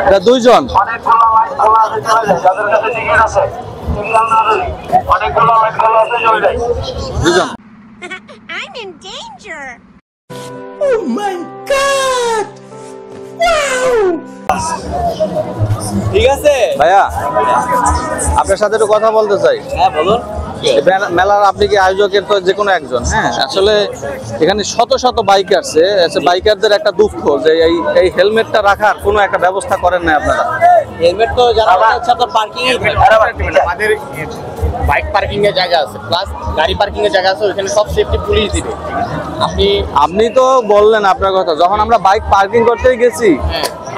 এটা দুইজন। দুজন। I'm in danger. Oh my God! Wow! ঠিক আছে ভাইয়া, আপনার সাথে একটু কথা বলতে চাই। হ্যাঁ বলুন। মেলার আপনি কি আয়োজকের তো যে কোনো একজন? হ্যাঁ, আসলে এখানে শত শত বাইকার আছে, বাইকারদের একটা দুঃখ যে এই হেলমেটটা রাখার কোনো একটা ব্যবস্থা করেন না আপনারা। হেলমেট তো জানা হচ্ছে আপনার পার্কিং এ আমাদের বাইক পার্কিং এর জায়গা আছে, প্লাস গাড়ি পার্কিং এর জায়গা আছে, ওখানে সব সেফটি পুলিশ দিবে। আপনি তো বললেন আপনার কথা, যখন আমরা বাইক পার্কিং করতেই গেছি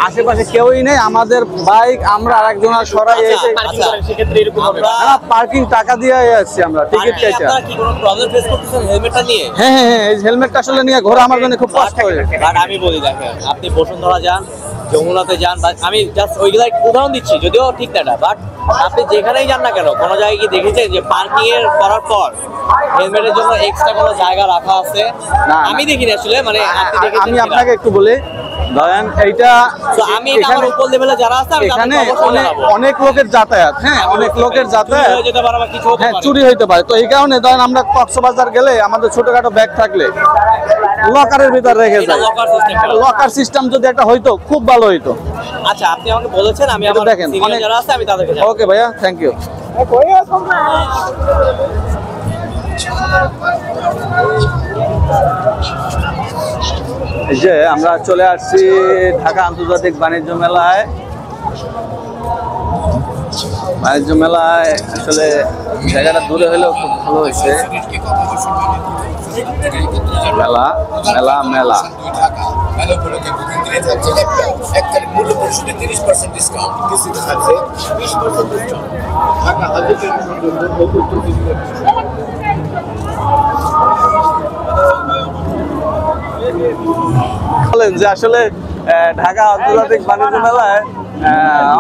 আশেপাশে কেউই নেই, আমাদের বাইক আমরা আরেকজনের সরাই এসে সেক্ষেত্রে এরকম হবে না, পার্কিং টাকা দিয়ে আসছি আমরা টিকিট কেটে। আপনারা কি কোনো প্রবলেম ফেস করতেছেন হেলমেটটা নিয়ে? হ্যাঁ হ্যাঁ হ্যাঁ, এই হেলমেটটা আসলে নিয়ে ঘোরা আমার জন্য খুব কষ্ট হয়ে যায়। বাট আমি বলি দেখেন, আপনি বসুন্ধরা যান, যমুনাতে যান, আমি জাস্ট ওইগুলা উদাহরণ দিচ্ছি, যদিও ঠিক না, বাট আপনি যেখানেই যান না কেন, কোনো জায়গায় কি দেখেছেন যে পার্কিং এর করার পর হেলমেটের জন্য এক্সট্রা কোনো জায়গা রাখা আছে? আমি দেখিনি আসলে, মানে আমি আপনাকে একটু বলি, ধরেন এইটা আমি আমার উপর লেভেলে যারা আছে এখানে অনেক লোকের যাতায়াত, হ্যাঁ অনেক লোকের যাতায়াত যেতে পারে বা কিছু হ্যাঁ চুরি হইতে পারে। তো এই কারণে ধরেন আমরা কক্সবাজার গেলে আমাদের ছোটখাটো ব্যাগ থাকলে লকারের ভিতর রেখে যাই। লকার সিস্টেম যদি একটা হইতো খুব ভালো হইতো। আচ্ছা, আপনি আমাকে বলেছেন, আমি আমার দেখেন সিনিয়র যারা আছে আমি তাদেরকে জানাবো। ওকে ভাইয়া, থ্যাংক ইউ। এই যে আমরা চলে আসছি ঢাকা আন্তর্জাতিক বাণিজ্য মেলায়। বাণিজ্য মেলায় আসলে জায়গাটা দূরে হলেও খুব ভালো হয়েছে। মেলা মেলা মেলা বলেন যে আসলে ঢাকা আন্তর্জাতিক বাণিজ্য মেলায়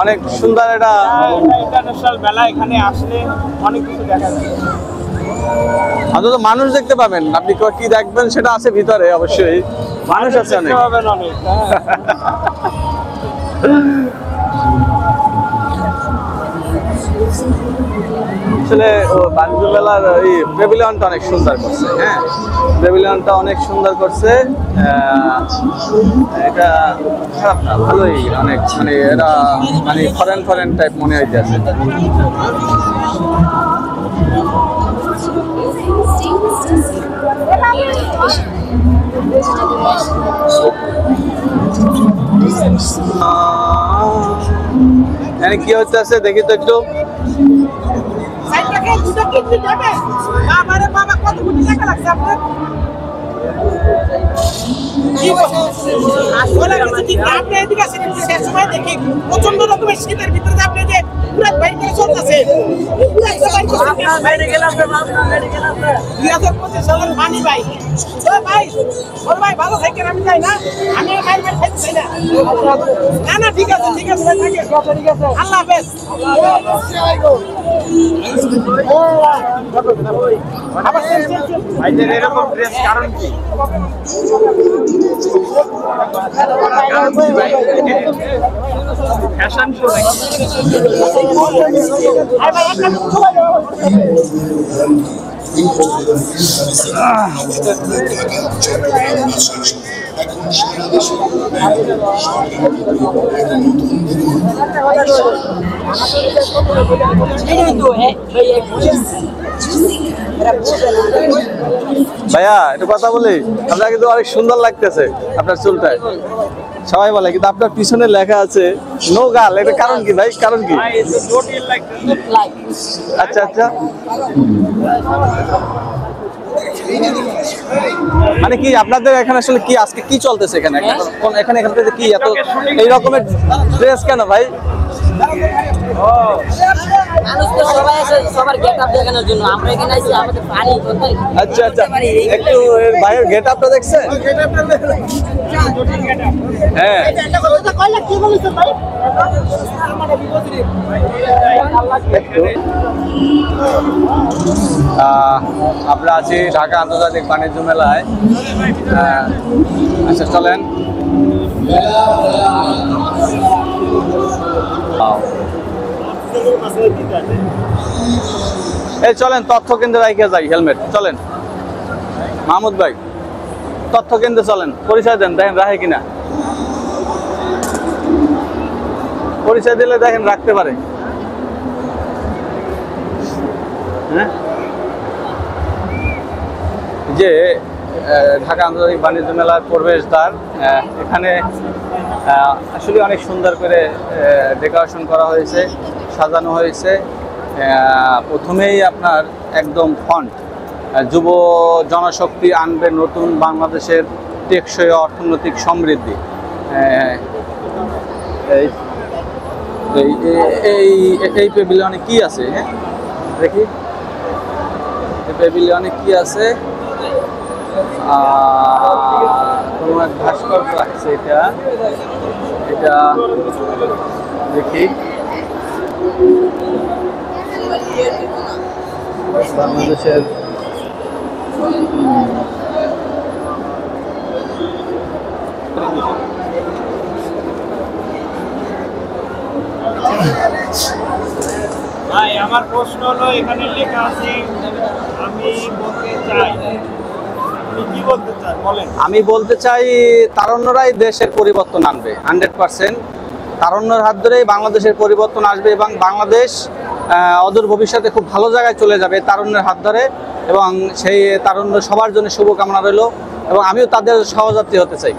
অনেক সুন্দর একটা ইন্টারন্যাশনাল মেলা, এখানে আসলে অনেক কিছু দেখা যায়। অন্তত মানুষ দেখতে পাবেন, আপনি কি দেখবেন সেটা আছে ভিতরে, অবশ্যই মানুষ আছে অনেক। আসলে বাণিজ্য মেলার এই প্যাভিলিয়নটা অনেক সুন্দর করছে। হ্যাঁ, প্যাভিলিয়নটা অনেক সুন্দর করছে। এটা খারাপ না, ভালোই, অনেক মানে এটা মানে ফরেন টাইপ মনে হইতেছে। কি হচ্ছে দেখি তো একটু। প্রচন্ড রকমের শীতের ভিতরে আপনি যে চলতেছে পানি ভাই ভাই ভাই ভালো থাকেন, আমি যাই না, আমি না না ঠিক আছে ঠিক আছে আল্লাহ হাফেজ। ভাইদের এরকম ড্রেস কারণ কি? ফ্যাশন শো ভাইয়া একটু কথা বলি, আপনার কিন্তু অনেক সুন্দর লাগতেছে আপনার চুলটায়, সবাই বলে, কিন্তু আপনার পিছনে লেখা আছে নো গার্ল, এটা কারণ কি ভাই? কারণ কি? আচ্ছা আচ্ছা, মানে কি আপনাদের এখানে আসলে কি আজকে কি চলতেছে এখানে? এখানে কি এত এই রকমের ড্রেস কেন ভাই? আচ্ছা আচ্ছা, একটু ভাইয়ের গেট আপটা দেখছেন? হ্যাঁ, আমরা আছি ঢাকা আন্তর্জাতিক বাণিজ্য মেলায়। আচ্ছা চলেন। ওয়াও। এই চলেন তথ্য কেন্দ্রে রাইখে যাই হেলমেট, চলেন মাহমুদ ভাই, তথ্য কেন্দ্রে চলেন, পরিচয় দেন, দেখেন রাখে কিনা। পরিচয় দিলে দেখেন রাখতে পারে। হ্যাঁ, যে ঢাকা আন্তর্জাতিক বাণিজ্য মেলার প্রবেশদ্বার, এখানে আসলে অনেক সুন্দর করে ডেকোরেশন করা হয়েছে, সাজানো হয়েছে। প্রথমেই আপনার একদম ফন্ট, যুব জনশক্তি আনবে নতুন বাংলাদেশের টেকসই অর্থনৈতিক সমৃদ্ধি। এই প্যাভিলিয়নে কি আছে? হ্যাঁ দেখি এই প্যাভিলিয়নে কি আছে। কোনো এক ভাস্কর্য আছে, এটা দেখি। বাংলাদেশের ভাই আমার প্রশ্ন হলো এখানে লেখা আছে আমি বলতে চাই, আপনি কি বলতে চান বলেন? আমি বলতে চাই তারুণ্যরাই দেশের পরিবর্তন আনবে, 100%। তারুণ্যের হাত ধরেই বাংলাদেশের পরিবর্তন আসবে এবং বাংলাদেশ অদূর ভবিষ্যতে খুব ভালো জায়গায় চলে যাবে তারুণ্যের হাত ধরে। এবং সেই তারুণ্য সবার জন্য শুভকামনা রইল এবং আমিও তাদের সহযাত্রী হতে চাই।